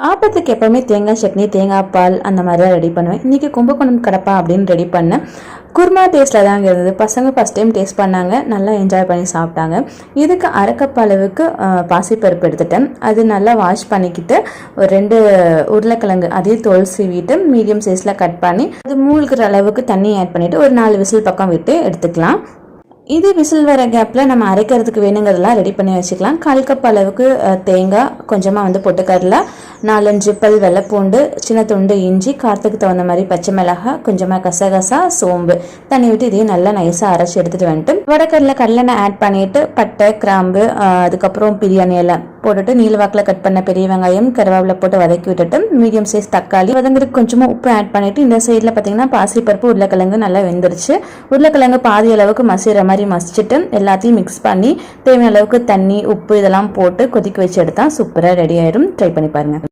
ஆப்பத்துக்கு எப்போவுமே தேங்காய் சட்னி, தேங்காய் பால் அந்த மாதிரி தான் ரெடி பண்ணுவேன். இன்றைக்கி கும்பகோணம் கடப்பா அப்படின்னு ரெடி பண்ணேன். குருமா டேஸ்ட்டில் தாங்க இருந்தது. பசங்க ஃபஸ்ட் டைம் டேஸ்ட் பண்ணாங்க, நல்லா என்ஜாய் பண்ணி சாப்பிட்டாங்க. இதுக்கு அரை கப் அளவுக்கு பாசிப்பருப்பு எடுத்துட்டேன். அது நல்லா வாஷ் பண்ணிக்கிட்டு ஒரு 2 உருளைக்கிழங்கு அதையும் தோல் சீவிட்டு மீடியம் சைஸில் கட் பண்ணி அது மூழ்கிற அளவுக்கு தண்ணி ஆட் பண்ணிவிட்டு ஒரு 4 விசில் பக்கம் விட்டு எடுத்துக்கலாம். இது விசில் வர கேப்பில் நம்ம அரைக்கிறதுக்கு வேணுங்கிறதெல்லாம் ரெடி பண்ணி வச்சுக்கலாம். 1/4 கப் அளவுக்கு தேங்காய், கொஞ்சமாக பொட்டுக்கடலை, 4-5 பல் வெள்ளைப்பூண்டு, சின்ன துண்டு இஞ்சி, காரத்துக்கு தகுந்த மாதிரி பச்சை மிளகாய், கொஞ்சமாக கசகசா, சோம்பு தண்ணி விட்டு இதையும் நல்லா நைஸாக அரைச்சி எடுத்துகிட்டு வந்துட்டு வடக்கடலை கடலெண்ணெய் ஆட் பண்ணிவிட்டு பட்டை, கிராம்பு, அதுக்கப்புறம் பிரியாணி எல்லாம் போட்டுட்டு நீளவாக்கில் கட் பண்ண பெரிய வெங்காயம், கருவேப்பிலை போட்டு வதக்கி விட்டுட்டு மீடியம் சைஸ் தக்காளி வதங்கிறதுக்கு கொஞ்சமாக உப்பு ஆட் பண்ணிவிட்டு இந்த சைடில் பார்த்தீங்கன்னா பாசிப்பருப்பு, உருளைக்கிழங்கு நல்லா வெந்துருச்சு. உருளைக்கிழங்கு பாதி அளவுக்கு மசிகிற மாதிரி மசிச்சுட்டு எல்லாத்தையும் மிக்ஸ் பண்ணி தேவையான அளவுக்கு தண்ணி, உப்பு இதெல்லாம் போட்டு கொதிக்க வச்சு எடுத்தால் சூப்பராக ரெடி ஆயிடும். ட்ரை பண்ணி பாருங்கள்.